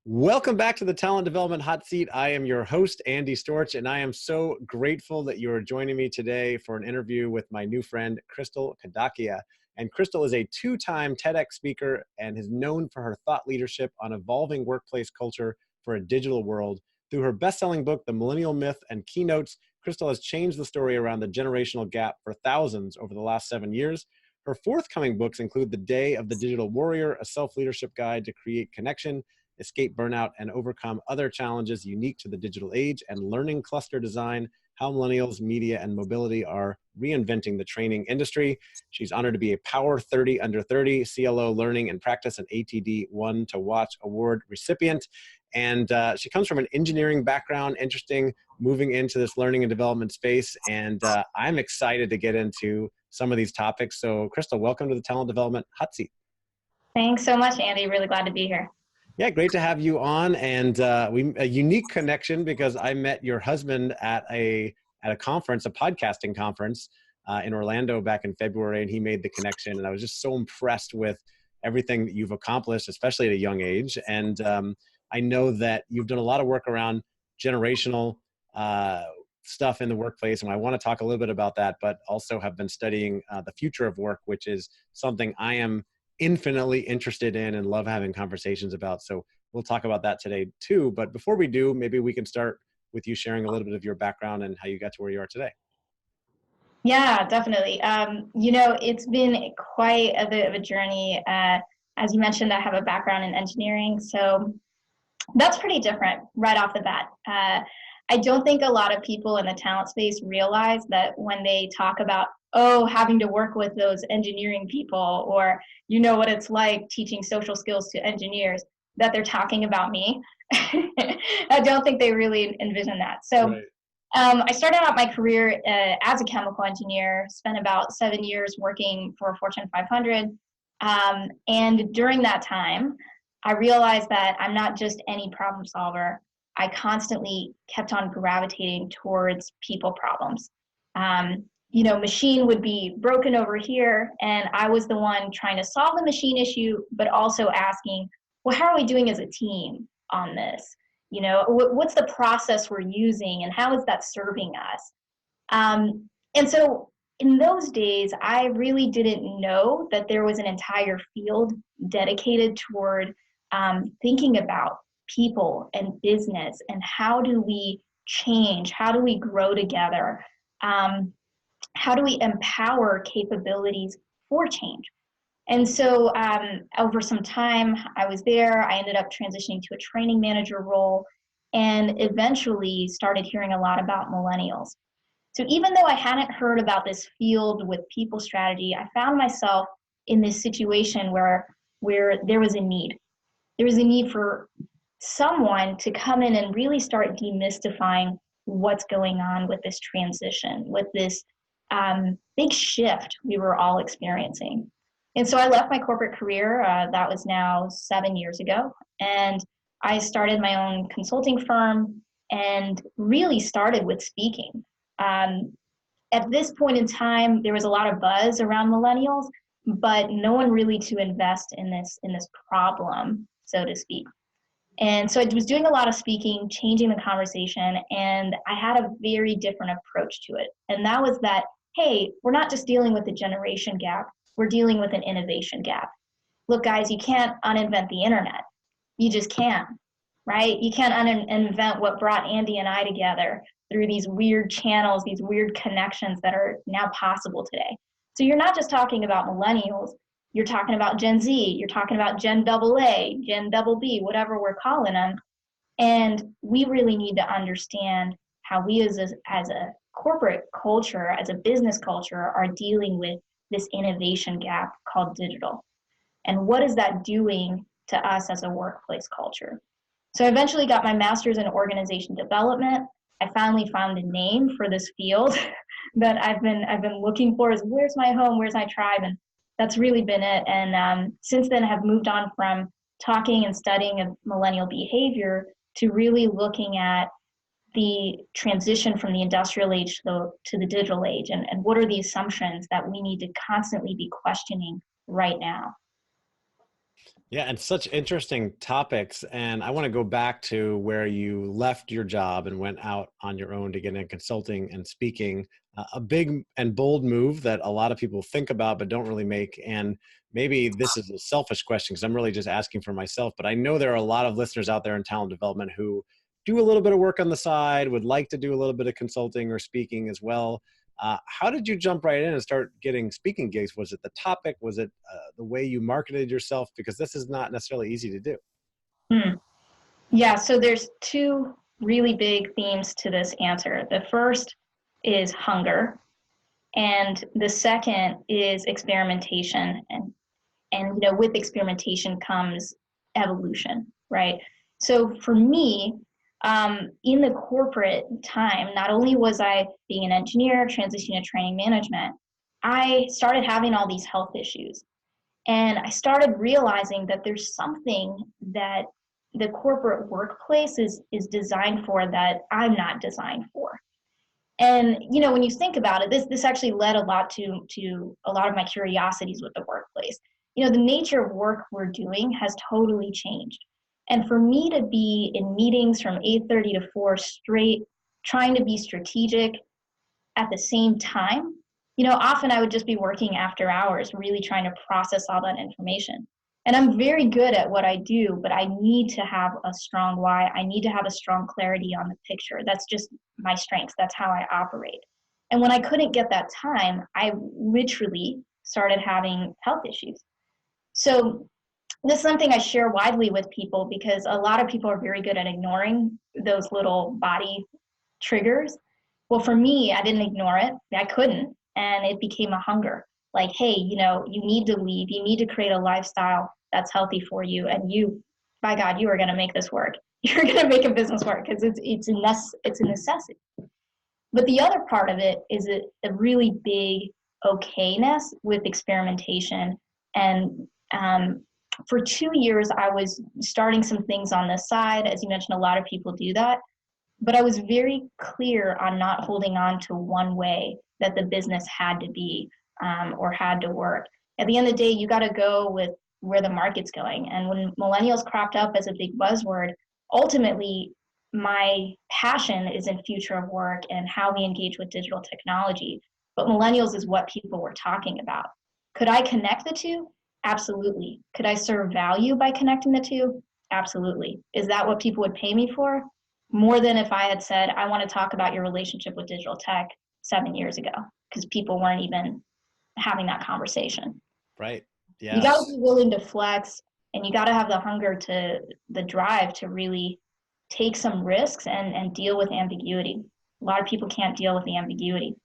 Welcome back to the Talent Development Hot Seat. I am your host, Andy Storch, and I am so grateful that you are joining me today for an interview with my new friend, Crystal Kadakia. And Crystal is a two-time TEDx speaker and is known for her thought leadership on evolving workplace culture for a digital world. Through her best-selling book, The Millennial Myth, and keynotes, Crystal has changed the story around the generational gap for thousands over the last 7 years. Her forthcoming books include The Day of the Digital Warrior, a self-leadership guide to create connection, escape burnout, and overcome other challenges unique to the digital age, and Learning Cluster Design, How Millennials, Media, and Mobility are Reinventing the Training Industry. She's honored to be a Power 30 Under 30 CLO Learning and Practice and ATD One to Watch Award recipient. And she comes from an engineering background, interesting moving into this learning and development space. And I'm excited to get into some of these topics. So Crystal, welcome to the Talent Development Hot Seat. Thanks so much, Andy. Really glad to be here. Yeah, great to have you on, and a unique connection because I met your husband at a conference, a podcasting conference in Orlando back in February, and he made the connection, and I was just so impressed with everything that you've accomplished, especially at a young age. And I know that you've done a lot of work around generational stuff in the workplace, and I want to talk a little bit about that, but also have been studying the future of work, which is something I am infinitely interested in and love having conversations about. So we'll talk about that today too. But before we do, maybe we can start with you sharing a little bit of your background and how you got to where you are today. Yeah, definitely. It's been quite a bit of a journey. As you mentioned, I have a background in engineering, so that's pretty different right off the bat. I don't think a lot of people in the talent space realize that when they talk about, having to work with those engineering people, or what it's like teaching social skills to engineers, that they're talking about me. I don't think they really envision that. So right. I started out my career as a chemical engineer, spent about 7 years working for Fortune 500. And during that time, I realized that I'm not just any problem solver. I constantly kept on gravitating towards people problems. Machine would be broken over here, and I was the one trying to solve the machine issue, but also asking, well, how are we doing as a team on this? What's the process we're using, and how is that serving us? And so in those days, I really didn't know that there was an entire field dedicated toward thinking about people and business, and how do we change? How do we grow together? How do we empower capabilities for change? And so over some time I was there, I ended up transitioning to a training manager role, and eventually started hearing a lot about millennials. So even though I hadn't heard about this field with people strategy, I found myself in this situation where there was a need. There was a need for someone to come in and really start demystifying what's going on with this transition, with this big shift we were all experiencing. And so I left my corporate career, that was now 7 years ago, and I started my own consulting firm and really started with speaking. At this point in time, there was a lot of buzz around millennials, but no one really to invest in this problem, so to speak. And so I was doing a lot of speaking, changing the conversation, and I had a very different approach to it. And that was that, hey, we're not just dealing with a generation gap, we're dealing with an innovation gap. Look, guys, you can't uninvent the internet. You just can't, right? You can't uninvent what brought Andy and I together through these weird channels, these weird connections that are now possible today. So you're not just talking about millennials, you're talking about Gen Z, you're talking about Gen AA, Gen BB, whatever we're calling them. And we really need to understand how we as a corporate culture, as a business culture, are dealing with this innovation gap called digital. And what is that doing to us as a workplace culture? So I eventually got my master's in organization development. I finally found a name for this field that I've been looking for, is where's my home, where's my tribe? And that's really been it. And since then have moved on from talking and studying of millennial behavior to really looking at the transition from the industrial age to the digital age, and what are the assumptions that we need to constantly be questioning right now. Yeah, and such interesting topics. And I want to go back to where you left your job and went out on your own to get into consulting and speaking. A big and bold move that a lot of people think about but don't really make. And maybe this is a selfish question because I'm really just asking for myself. But I know there are a lot of listeners out there in talent development who do a little bit of work on the side, would like to do a little bit of consulting or speaking as well. How did you jump right in and start getting speaking gigs? Was it the topic? Was it the way you marketed yourself? Because this is not necessarily easy to do. Hmm. Yeah, so there's two really big themes to this answer. The first is hunger, and the second is experimentation. And with experimentation comes evolution, right? So for me, in the corporate time, not only was I being an engineer, transitioning to training management, I started having all these health issues. And I started realizing that there's something that the corporate workplace is designed for that I'm not designed for. And when you think about it, this actually led a lot to a lot of my curiosities with the workplace. The nature of work we're doing has totally changed. And for me to be in meetings from 8:30 to 4 straight, trying to be strategic at the same time, often I would just be working after hours, really trying to process all that information. And I'm very good at what I do, but I need to have a strong why. I need to have a strong clarity on the picture. That's just my strengths. That's how I operate. And when I couldn't get that time, I literally started having health issues. So this is something I share widely with people because a lot of people are very good at ignoring those little body triggers. Well, for me, I didn't ignore it. I couldn't. And it became a hunger. Like, hey, you need to leave. You need to create a lifestyle that's healthy for you. And by God, you are going to make this work. You're going to make a business work because it's a necessity. But the other part of it is a really big okayness with experimentation. And for 2 years, I was starting some things on the side. As you mentioned, a lot of people do that. But I was very clear on not holding on to one way that the business had to be or had to work. At the end of the day, you got to go with where the market's going. And when millennials cropped up as a big buzzword, ultimately, my passion is in future of work and how we engage with digital technology. But millennials is what people were talking about. Could I connect the two? Absolutely. Could I serve value by connecting the two? Absolutely. Is that what people would pay me for? More than if I had said, I want to talk about your relationship with digital tech 7 years ago, because people weren't even having that conversation. Right. You got to Yes. be willing to flex, and you got to have the drive to really take some risks and deal with ambiguity. A lot of people can't deal with the ambiguity.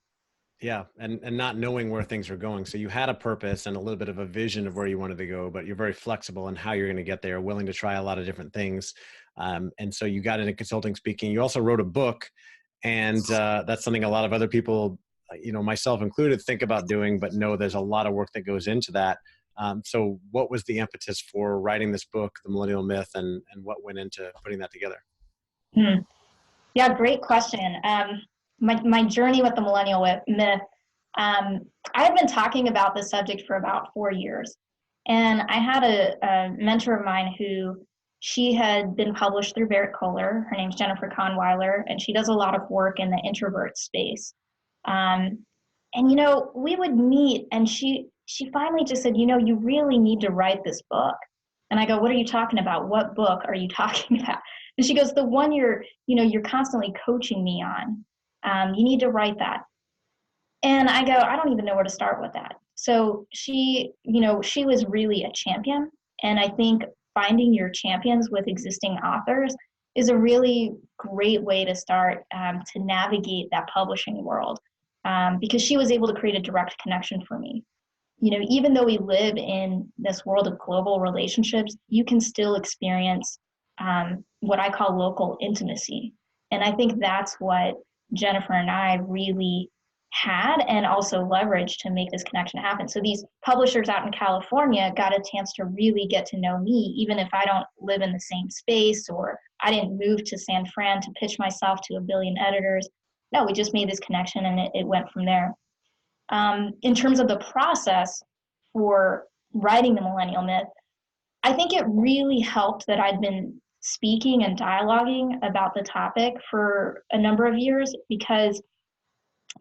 Yeah. And not knowing where things are going. So you had a purpose and a little bit of a vision of where you wanted to go, but you're very flexible in how you're going to get there, willing to try a lot of different things. And so you got into consulting speaking. You also wrote a book, and that's something a lot of other people, myself included, think about doing, but know there's a lot of work that goes into that. So what was the impetus for writing this book, The Millennial Myth, and what went into putting that together? Hmm. Yeah, great question. My journey with the millennial myth, I have been talking about this subject for about 4 years. And I had a mentor of mine who she had been published through Barrett Kohler. Her name's Jennifer Kahnweiler, and she does a lot of work in the introvert space. And we would meet, and she finally just said, you really need to write this book. And I go, what are you talking about? What book are you talking about? And she goes, the one you're constantly coaching me on. You need to write that. And I go, I don't even know where to start with that. So she was really a champion. And I think finding your champions with existing authors is a really great way to start to navigate that publishing world, because she was able to create a direct connection for me. Even though we live in this world of global relationships, you can still experience what I call local intimacy. And I think that's what Jennifer and I really had and also leveraged to make this connection happen. So these publishers out in California got a chance to really get to know me, even if I don't live in the same space or I didn't move to San Fran to pitch myself to a billion editors. No, we just made this connection and it went from there. In terms of the process for writing the Millennial Myth, I think it really helped that I'd been speaking and dialoguing about the topic for a number of years because,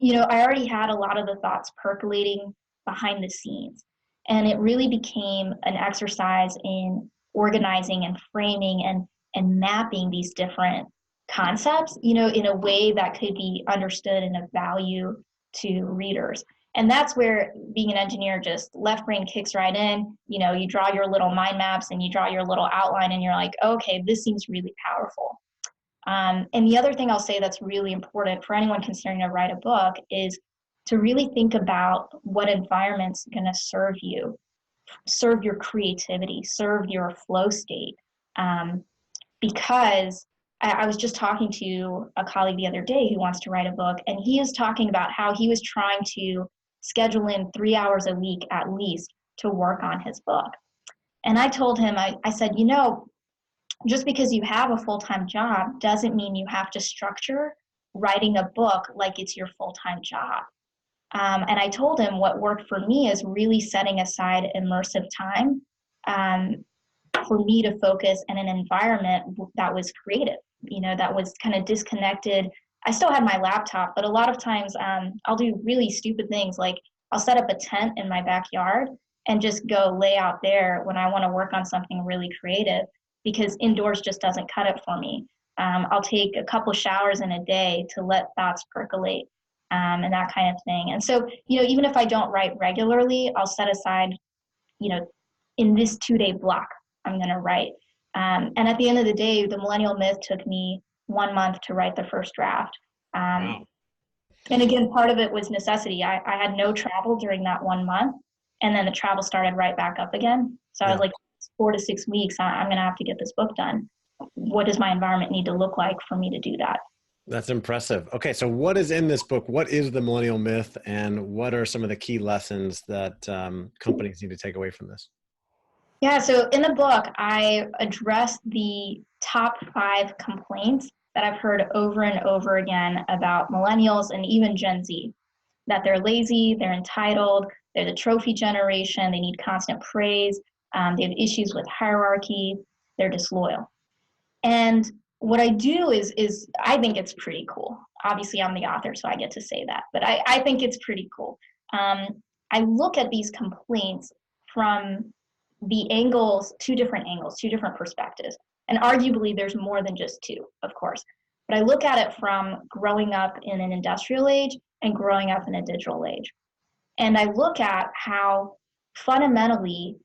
I already had a lot of the thoughts percolating behind the scenes. And it really became an exercise in organizing and framing and mapping these different concepts, in a way that could be understood and of value to readers. And that's where being an engineer, just left brain kicks right in. You draw your little mind maps and you draw your little outline and you're like, okay, this seems really powerful. And the other thing I'll say that's really important for anyone considering to write a book is to really think about what environment's going to serve you, serve your creativity, serve your flow state. Because I was just talking to a colleague the other day who wants to write a book, and he is talking about how he was trying to schedule in 3 hours a week at least to work on his book. And I told him, I said, just because you have a full-time job doesn't mean you have to structure writing a book like it's your full-time job. And I told him what worked for me is really setting aside immersive time for me to focus in an environment that was creative, that was kind of disconnected. I still had my laptop, but a lot of times I'll do really stupid things like I'll set up a tent in my backyard and just go lay out there when I want to work on something really creative because indoors just doesn't cut it for me. I'll take a couple showers in a day to let thoughts percolate and that kind of thing. And so, even if I don't write regularly, I'll set aside, in this 2-day block, I'm going to write. And at the end of the day, the Millennial Myth took me 1 month to write the first draft. Wow. And again, part of it was necessity. I had no travel during that 1 month, and then the travel started right back up again. So I was like, 4 to 6 weeks, I'm going to have to get this book done. What does my environment need to look like for me to do that? That's impressive. Okay, so what is in this book? What is the Millennial Myth, and what are some of the key lessons that companies need to take away from this? Yeah, so in the book, I address the top 5 complaints that I've heard over and over again about millennials and even Gen Z, that they're lazy, they're entitled, they're the trophy generation, they need constant praise, they have issues with hierarchy, they're disloyal. And what I do is I think it's pretty cool. Obviously, I'm the author, so I get to say that, but I think it's pretty cool. I look at these complaints from the angles, 2 different angles, 2 different perspectives. And arguably, there's more than just 2, of course. But I look at it from growing up in an industrial age and growing up in a digital age. And I look at how fundamentally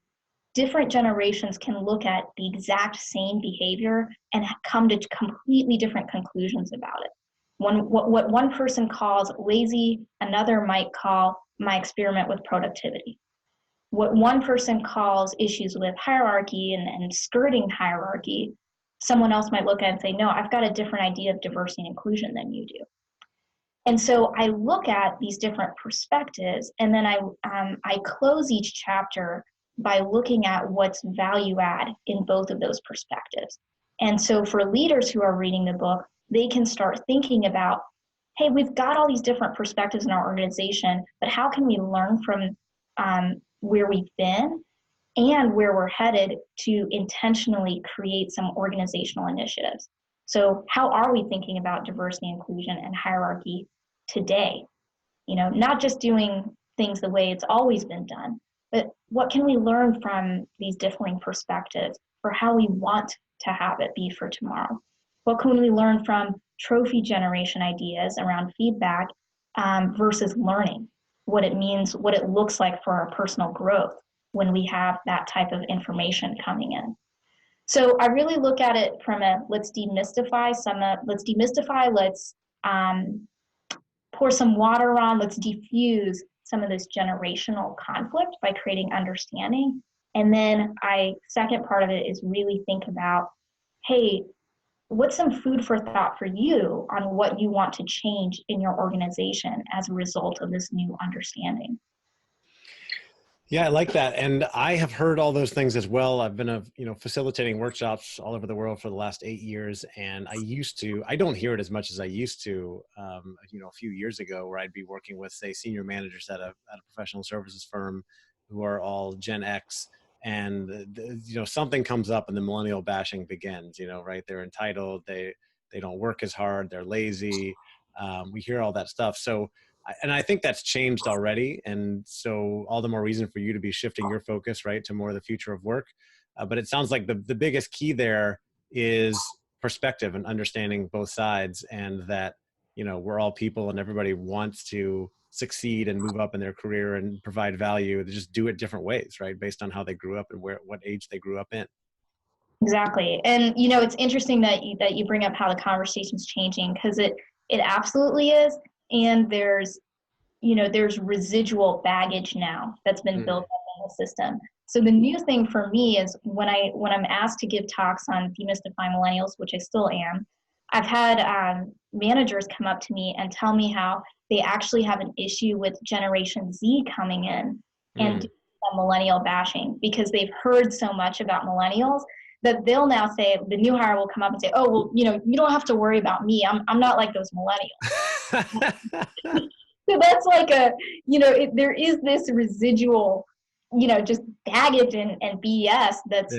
different generations can look at the exact same behavior and come to completely different conclusions about it. What one person calls lazy, another might call my experiment with productivity. What one person calls issues with hierarchy and skirting hierarchy, someone else might look at and say, no, I've got a different idea of diversity and inclusion than you do. And so I look at these different perspectives, and then I close each chapter by looking at what's value add in both of those perspectives. And so for leaders who are reading the book, they can start thinking about, hey, we've got all these different perspectives in our organization, but how can we learn from where we've been and where we're headed to intentionally create some organizational initiatives? So how are we thinking about diversity, inclusion, and hierarchy today? Not just doing things the way it's always been done, but what can we learn from these differing perspectives for how we want to have it be for tomorrow? What can we learn from trophy generation ideas around feedback versus learning? What it means, what it looks like for our personal growth when we have that type of information coming in. So I really look at it from let's demystify, let's pour some water on, let's diffuse some of this generational conflict by creating understanding. And then second part of it is really think about, hey, what's some food for thought for you on what you want to change in your organization as a result of this new understanding? Yeah, I like that. And I have heard all those things as well. I've been, facilitating workshops all over the world for the last 8 years. And I don't hear it as much as I used to, a few years ago, where I'd be working with, say, senior managers at a professional services firm who are all Gen X. and something comes up and the millennial bashing begins, right? They're entitled, they don't work as hard, they're lazy. We hear all that stuff. So, and I think that's changed already. And so all the more reason for you to be shifting your focus, right, to more of the future of work. But it sounds like the biggest key there is perspective and understanding both sides, and that, we're all people and everybody wants to succeed and move up in their career and provide value. They just do it different ways, right? Based on how they grew up and what age they grew up in. Exactly. And it's interesting that you bring up how the conversation's changing, because it absolutely is. And there's residual baggage now that's been built up in the system. So the new thing for me is when I'm asked to give talks on demystifying millennials, which I still am, I've had managers come up to me and tell me how they actually have an issue with Generation Z coming in and doing some millennial bashing, because they've heard so much about millennials that they'll now say, the new hire will come up and say, oh, well, you don't have to worry about me. I'm not like those millennials. So that's like there is this residual, just baggage and BS that's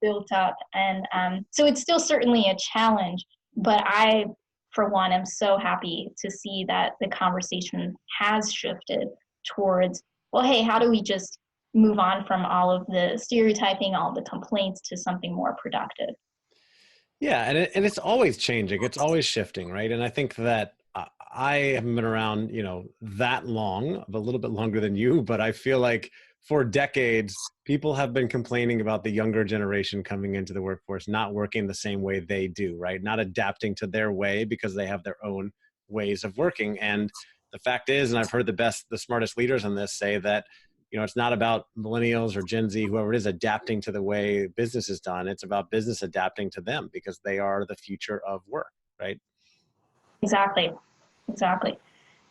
built up. And so it's still certainly a challenge, but I, for one, am so happy to see that the conversation has shifted towards, well, hey, how do we just move on from all of the stereotyping, all the complaints, to something more productive? Yeah, and it's always changing. It's always shifting, right? And I think that I haven't been around, that long, a little bit longer than you, but I feel like for decades, people have been complaining about the younger generation coming into the workforce, not working the same way they do, right? Not adapting to their way because they have their own ways of working. And the fact is, and I've heard the smartest leaders on this say that, it's not about millennials or Gen Z, whoever it is, adapting to the way business is done. It's about business adapting to them, because they are the future of work, right? Exactly.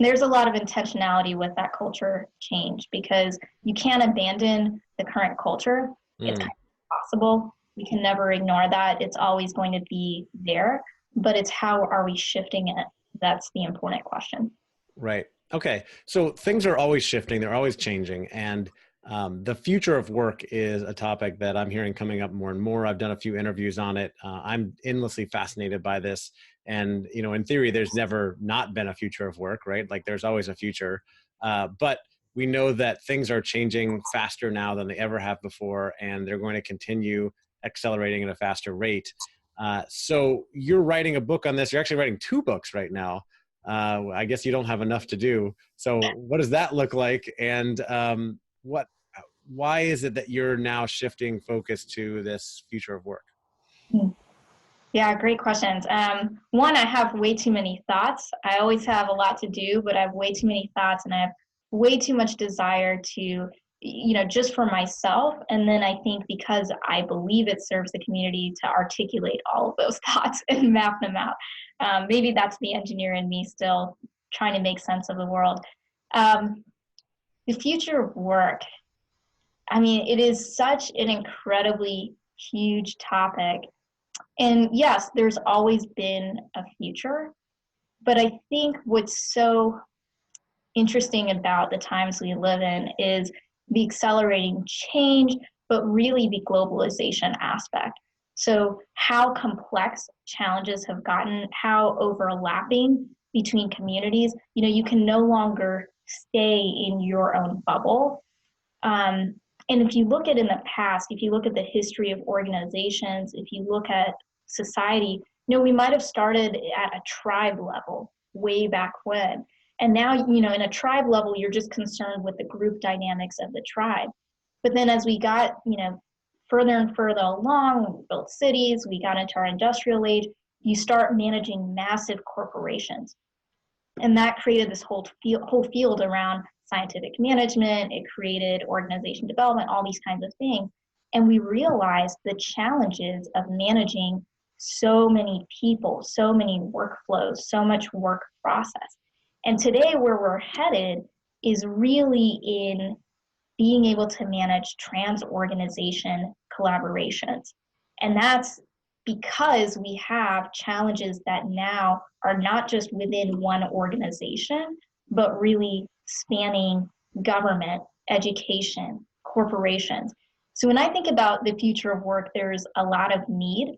There's a lot of intentionality with that culture change, because you can't abandon the current culture. It's kind of impossible. We can never ignore that. It's always going to be there, but it's how are we shifting it? That's the important question. Right. Okay. So things are always shifting. They're always changing. And the future of work is a topic that I'm hearing coming up more and more. I've done a few interviews on it. I'm endlessly fascinated by this. And, in theory, there's never not been a future of work, right? Like there's always a future. But we know that things are changing faster now than they ever have before, and they're going to continue accelerating at a faster rate. So you're writing a book on this. You're actually writing 2 books right now. I guess you don't have enough to do. So what does that look like? And why is it that you're now shifting focus to this future of work? Yeah, great questions. One, I have way too many thoughts. I always have a lot to do, but I have way too many thoughts, and I have way too much desire to, just for myself. And then I think because I believe it serves the community, to articulate all of those thoughts and map them out. Maybe that's the engineer in me still trying to make sense of the world. The future of work, it is such an incredibly huge topic. And yes, there's always been a future, but I think what's so interesting about the times we live in is the accelerating change, but really the globalization aspect. So how complex challenges have gotten, how overlapping between communities. You can no longer stay in your own bubble. And if you look at in the past, if you look at the history of organizations, if you look at society, we might have started at a tribe level way back when. And now, in a tribe level, you're just concerned with the group dynamics of the tribe. But then as we got, further and further along, we built cities, we got into our industrial age, you start managing massive corporations. And that created this whole field around scientific management. It created organization development, all these kinds of things. And we realized the challenges of managing so many people, so many workflows, so much work process. And today where we're headed is really in being able to manage trans-organization collaborations. And that's because we have challenges that now are not just within one organization, but really spanning government, education, corporations. So when I think about the future of work, there's a lot of need.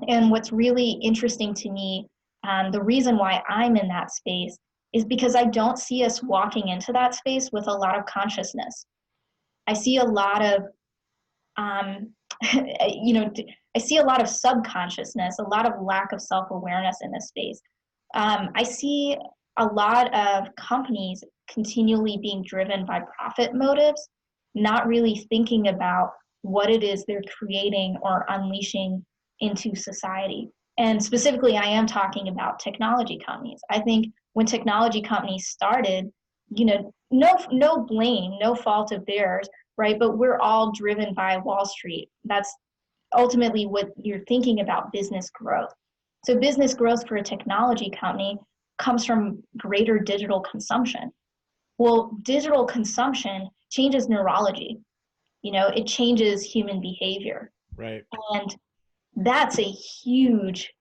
And what's really interesting to me, the reason why I'm in that space is because I don't see us walking into that space with a lot of consciousness. I see a lot of, I see a lot of subconsciousness, a lot of lack of self-awareness in this space. I see a lot of companies continually being driven by profit motives, not really thinking about what it is they're creating or unleashing into society. And specifically, I am talking about technology companies. I think when technology companies started, no blame, no fault of theirs, right? But we're all driven by Wall Street. That's ultimately what you're thinking about business growth. So business growth for a technology company comes from greater digital consumption. Well, digital consumption changes neurology. It changes human behavior. Right. And that's a huge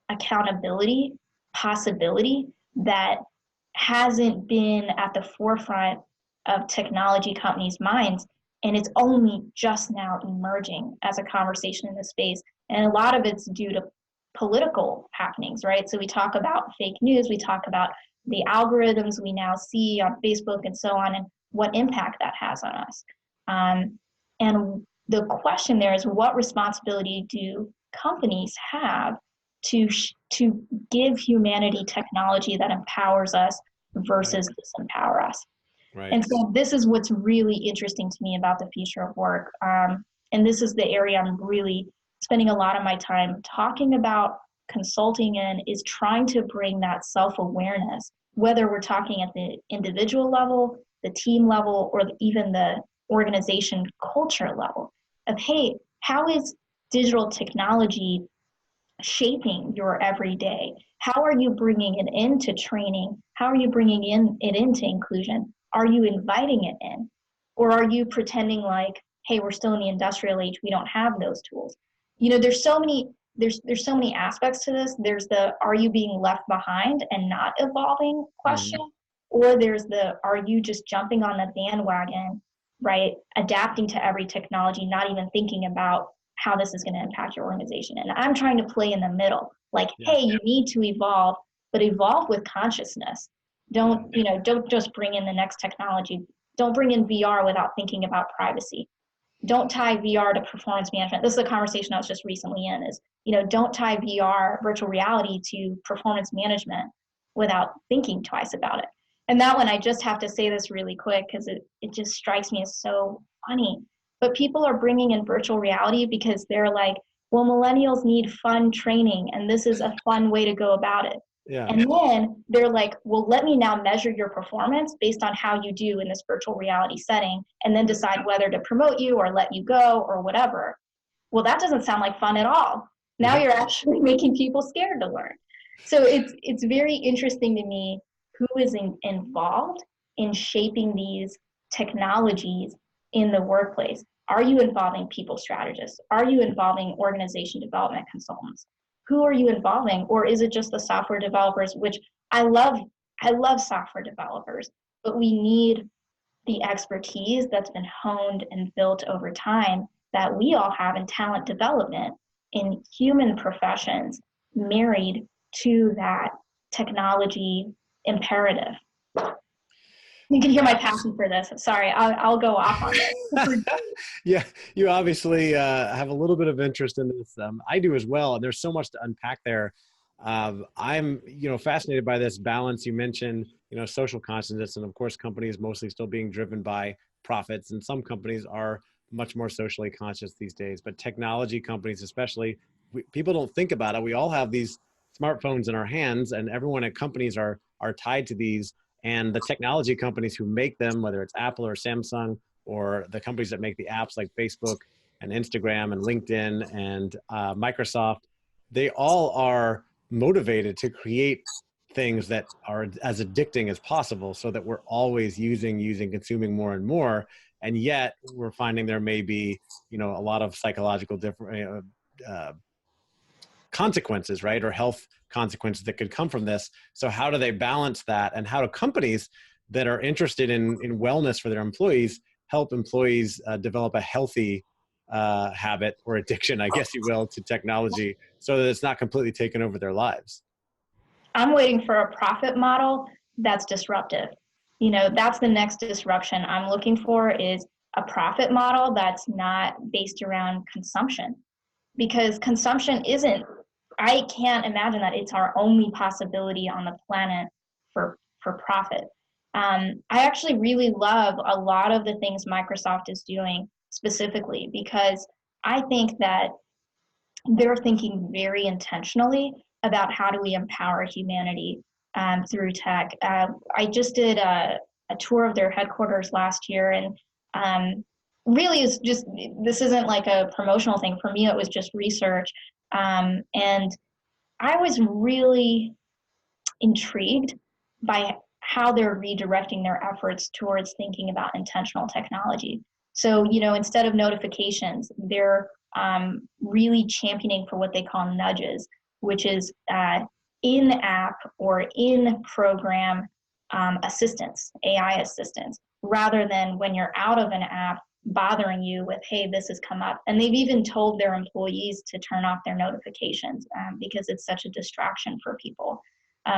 accountability possibility that hasn't been at the forefront of technology companies' minds. And it's only just now emerging as a conversation in this space. And a lot of it's due to political happenings, right? So we talk about fake news, we talk about the algorithms we now see on Facebook and so on, and what impact that has on us. And the question there is, what responsibility do companies have to give humanity technology that empowers us versus disempower us? Right. And so this is what's really interesting to me about the future of work. And this is the area I'm really spending a lot of my time talking about, consulting in, is trying to bring that self-awareness, whether we're talking at the individual level, the team level, or even the organization culture level of, hey, how is digital technology shaping your everyday? How are you bringing it into training? How are you bringing it into inclusion? Are you inviting it in? Or are you pretending like, hey, we're still in the industrial age, we don't have those tools? There's so many aspects to this. There's the, are you being left behind and not evolving question? Or there's the, are you just jumping on the bandwagon, right? Adapting to every technology, not even thinking about how this is going to impact your organization. And I'm trying to play in the middle, like, hey, you need to evolve, but evolve with consciousness. Don't just bring in the next technology. Don't bring in VR without thinking about privacy. Don't tie VR to performance management. This is a conversation I was just recently in, is, don't tie VR, virtual reality, to performance management without thinking twice about it. And that one, I just have to say this really quick because it just strikes me as so funny. But people are bringing in virtual reality because they're like, well, millennials need fun training, and this is a fun way to go about it. Yeah. And then they're like, well, let me now measure your performance based on how you do in this virtual reality setting, and then decide whether to promote you or let you go or whatever. Well, that doesn't sound like fun at all. Now you're actually making people scared to learn. So it's very interesting to me who is involved in shaping these technologies in the workplace. Are you involving people strategists? Are you involving organization development consultants? Who are you involving? Or is it just the software developers, which I love software developers, but we need the expertise that's been honed and built over time that we all have in talent development in human professions married to that technology imperative. You can hear my passion for this. Sorry, I'll go off on this. Yeah, you obviously have a little bit of interest in this. I do as well, and there's so much to unpack there. I'm, fascinated by this balance you mentioned. Social consciousness, and of course, companies mostly still being driven by profits, and some companies are much more socially conscious these days. But technology companies, especially, people don't think about it. We all have these smartphones in our hands, and everyone at companies are tied to these. And the technology companies who make them, whether it's Apple or Samsung, or the companies that make the apps like Facebook and Instagram and LinkedIn and Microsoft, they all are motivated to create things that are as addicting as possible so that we're always using, consuming more and more. And yet we're finding there may be, a lot of psychological different consequences, right? Or health consequences that could come from this. So how do they balance that? And how do companies that are interested in wellness for their employees help employees develop a healthy habit or addiction, I guess you will, to technology so that it's not completely taken over their lives? I'm waiting for a profit model that's disruptive. That's the next disruption I'm looking for, is a profit model that's not based around consumption. Because consumption isn't, I can't imagine that it's our only possibility on the planet for profit. I actually really love a lot of the things Microsoft is doing specifically, because I think that they're thinking very intentionally about how do we empower humanity through tech. I just did a tour of their headquarters last year, and really is just, this isn't like a promotional thing. For me, it was just research. And I was really intrigued by how they're redirecting their efforts towards thinking about intentional technology. So, instead of notifications, they're really championing for what they call nudges, which is in-app or in-program assistance, AI assistance, rather than when you're out of an app bothering you with, hey, this has come up. And they've even told their employees to turn off their notifications because it's such a distraction for people,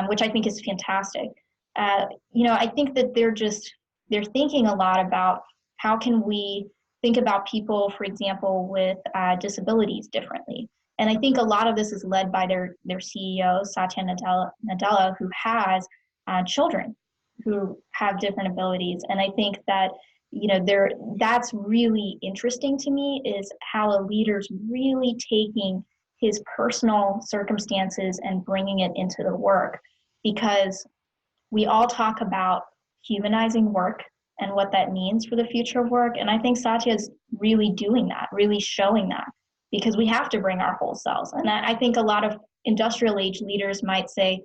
which I think is fantastic. I think that they're thinking a lot about how can we think about people, for example, with disabilities differently. And I think a lot of this is led by their CEO, Satya Nadella, who has children who have different abilities. And I think that that's really interesting to me, is how a leader's really taking his personal circumstances and bringing it into the work, because we all talk about humanizing work and what that means for the future of work. And I think Satya is really doing that, really showing that, because we have to bring our whole selves. And I think a lot of industrial age leaders might say,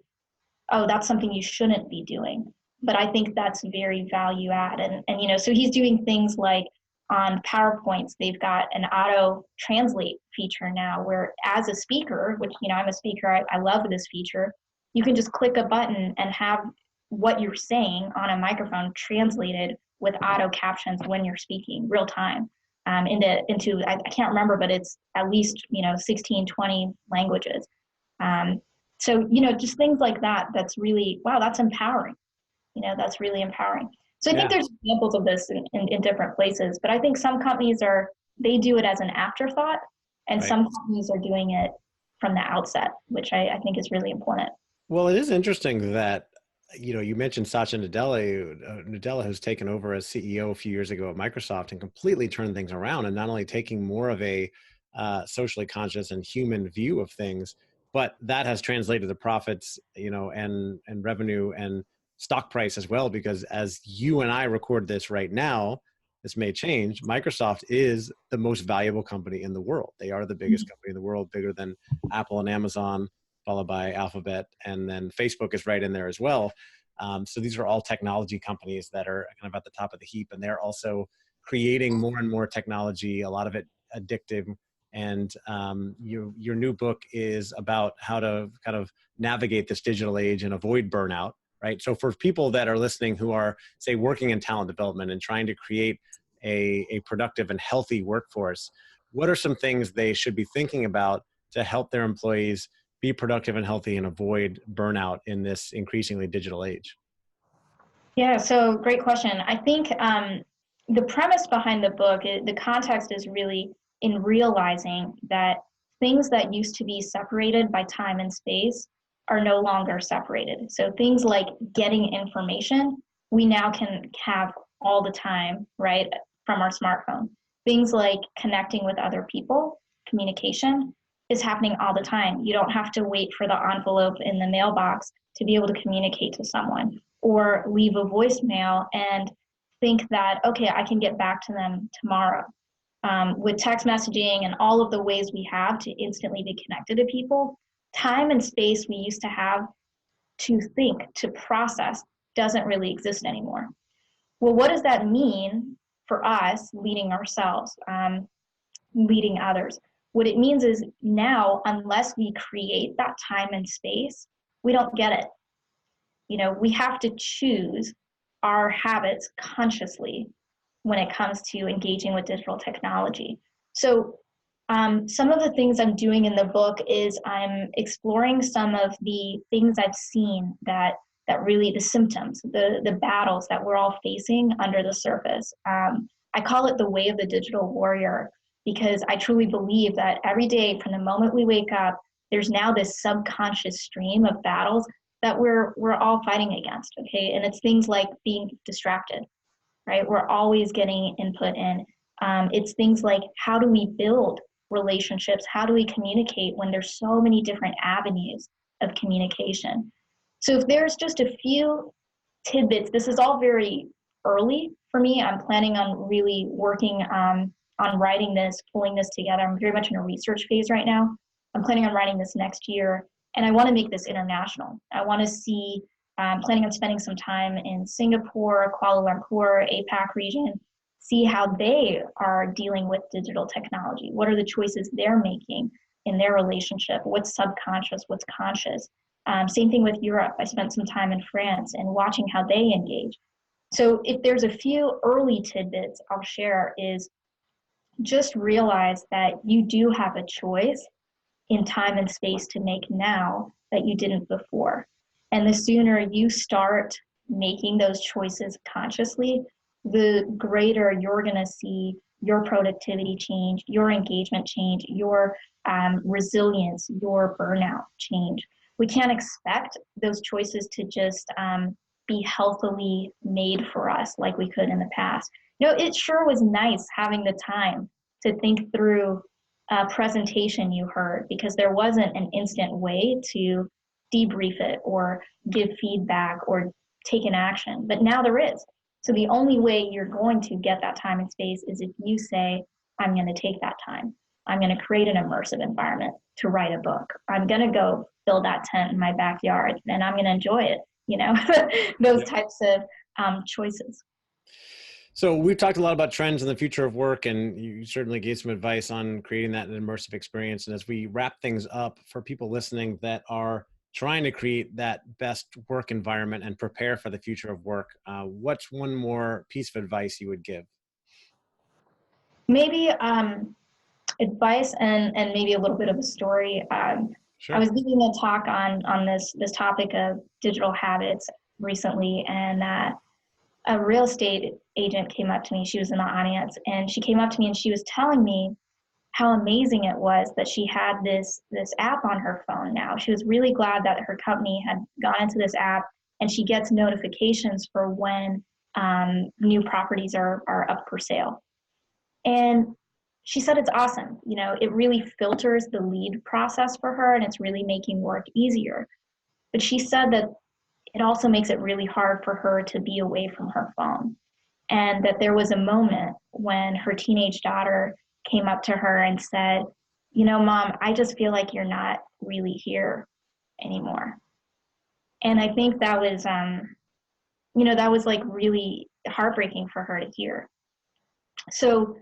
oh, that's something you shouldn't be doing. But I think that's very value add. And so he's doing things like on PowerPoints, they've got an auto translate feature now, where as a speaker, which, I'm a speaker, I love this feature, you can just click a button and have what you're saying on a microphone translated with auto captions when you're speaking real time into I can't remember, but it's at least 16, 20 languages. So just things like that. That's really, wow, that's empowering. That's really empowering. So I think there's examples of this in different places, but I think some companies they do it as an afterthought, and Right. some companies are doing it from the outset, which I think is really important. Well, it is interesting that, you mentioned Satya Nadella. Nadella has taken over as CEO a few years ago at Microsoft and completely turned things around, and not only taking more of a socially conscious and human view of things, but that has translated to profits, and revenue and stock price as well. Because as you and I record this right now, this may change. Microsoft is the most valuable company in the world. They are the biggest company in the world, bigger than Apple and Amazon, followed by Alphabet, and then Facebook is right in there as well. So these are all technology companies that are kind of at the top of the heap, and they're also creating more and more technology, a lot of it addictive. And your new book is about how to kind of navigate this digital age and avoid burnout, right? So for people that are listening who are, say, working in talent development and trying to create a productive and healthy workforce, what are some things they should be thinking about to help their employees be productive and healthy and avoid burnout in this increasingly digital age? Yeah, so great question. I think the premise behind the book, the context is really in realizing that things that used to be separated by time and space are no longer separated. So things like getting information, we now can have all the time, right, from our smartphone. Things like connecting with other people, communication, is happening all the time. You don't have to wait for the envelope in the mailbox to be able to communicate to someone, or leave a voicemail and think that, okay, I can get back to them tomorrow. With text messaging and all of the ways we have to instantly be connected to people, time and space we used to have to think, to process, doesn't really exist anymore. Well, what does that mean for us leading ourselves, leading others? What it means is now, unless we create that time and space, we don't get it. We have to choose our habits consciously, when it comes to engaging with digital technology. So some of the things I'm doing in the book is I'm exploring some of the things I've seen that really the symptoms, the battles that we're all facing under the surface. I call it the way of the digital warrior, because I truly believe that every day from the moment we wake up, there's now this subconscious stream of battles that we're all fighting against. Okay, and it's things like being distracted, right? We're always getting input in. It's things like, how do we build relationships? How do we communicate when there's so many different avenues of communication? So if there's just a few tidbits, this is all very early for me. I'm planning on really working on writing this, pulling this together. I'm very much in a research phase right now. I'm planning on writing this next year, and I want to make this international. I want to see, I'm planning on spending some time in Singapore, Kuala Lumpur, APAC region, see how they are dealing with digital technology. What are the choices they're making in their relationship? What's subconscious, what's conscious? Same thing with Europe. I spent some time in France and watching how they engage. So if there's a few early tidbits I'll share is just realize that you do have a choice in time and space to make now that you didn't before. And the sooner you start making those choices consciously, the greater you're going to see your productivity change, your engagement change, your resilience, your burnout change. We can't expect those choices to just be healthily made for us like we could in the past. You know, it sure was nice having the time to think through a presentation you heard, because there wasn't an instant way to debrief it or give feedback or take an action, but now there is. So the only way you're going to get that time and space is if you say, I'm going to take that time. I'm going to create an immersive environment to write a book. I'm going to go build that tent in my backyard and I'm going to enjoy it. You know, those types of choices. So we've talked a lot about trends in the future of work, and you certainly gave some advice on creating that immersive experience. And as we wrap things up, for people listening that are trying to create that best work environment and prepare for the future of work, what's one more piece of advice you would give? Maybe advice and maybe a little bit of a story. Sure. I was giving a talk on this topic of digital habits recently, and a real estate agent came up to me. She was in the audience, and she came up to me and she was telling me how amazing it was that she had this app on her phone now. She was really glad that her company had gone into this app, and she gets notifications for when new properties are up for sale. And she said it's awesome. You know, it really filters the lead process for her, and it's really making work easier. But she said that it also makes it really hard for her to be away from her phone. And that there was a moment when her teenage daughter came up to her and said, you know, Mom, I just feel like you're not really here anymore. And I think that was, you know, that was like really heartbreaking for her to hear. So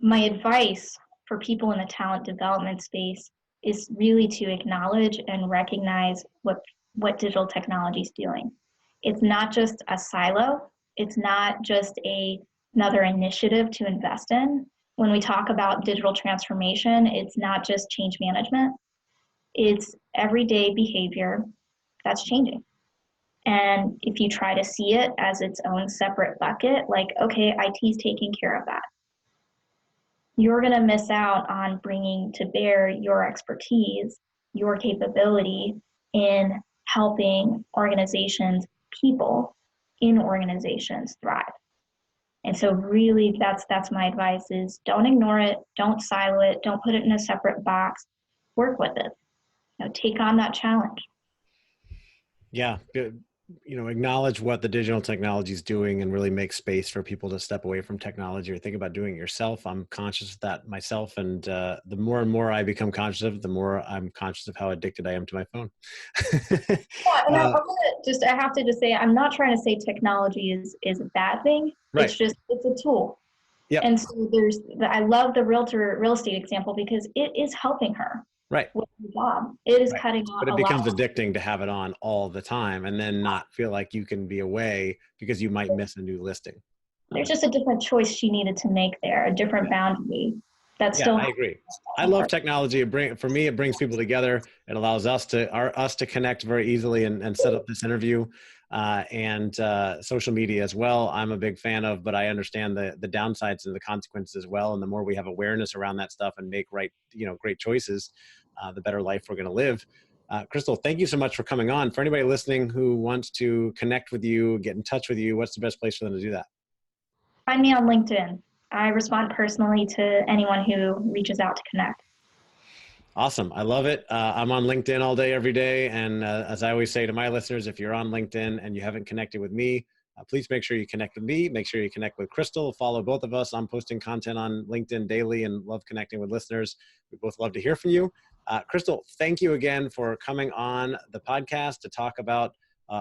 my advice for people in the talent development space is really to acknowledge and recognize what digital technology is doing. It's not just a silo. It's not just another initiative to invest in. When we talk about digital transformation, it's not just change management. It's everyday behavior that's changing. And if you try to see it as its own separate bucket, like, okay, IT's taking care of that, you're going to miss out on bringing to bear your expertise, your capability in helping organizations, people in organizations thrive. And so really that's my advice is don't ignore it, don't silo it, don't put it in a separate box, work with it. You know, take on that challenge. Yeah. You know, acknowledge what the digital technology is doing and really make space for people to step away from technology or think about doing it yourself. I'm conscious of that myself. And the more and more I become conscious of it, the more I'm conscious of how addicted I am to my phone. Yeah, and I have to just say, I'm not trying to say technology is a bad thing. Right. It's a tool. Yep. And so I love the real estate example because it is helping her. Right. With the job. It is cutting out. But it becomes addicting to have it on all the time and then not feel like you can be away because you might miss a new listing. there's just a different choice she needed to make there, a different boundary that Yeah, still I agree. I love technology. For me, it brings people together. It allows us to connect very easily and set up this interview, and social media as well. I'm a big fan of, but I understand the downsides and the consequences as well. And the more we have awareness around that stuff and make great choices, the better life we're going to live. Crystal, thank you so much for coming on. For anybody listening who wants to connect with you, get in touch with you, what's the best place for them to do that? Find me on LinkedIn. I respond personally to anyone who reaches out to connect. Awesome. I love it. I'm on LinkedIn all day, every day. And as I always say to my listeners, if you're on LinkedIn and you haven't connected with me, please make sure you connect with me. Make sure you connect with Crystal. Follow both of us. I'm posting content on LinkedIn daily and love connecting with listeners. We both love to hear from you. Crystal, thank you again for coming on the podcast to talk about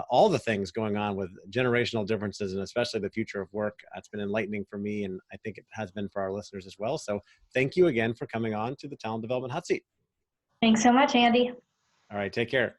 all the things going on with generational differences and especially the future of work. It's been enlightening for me, and I think it has been for our listeners as well. So thank you again for coming on to the Talent Development Hot Seat. Thanks so much, Andy. All right, take care.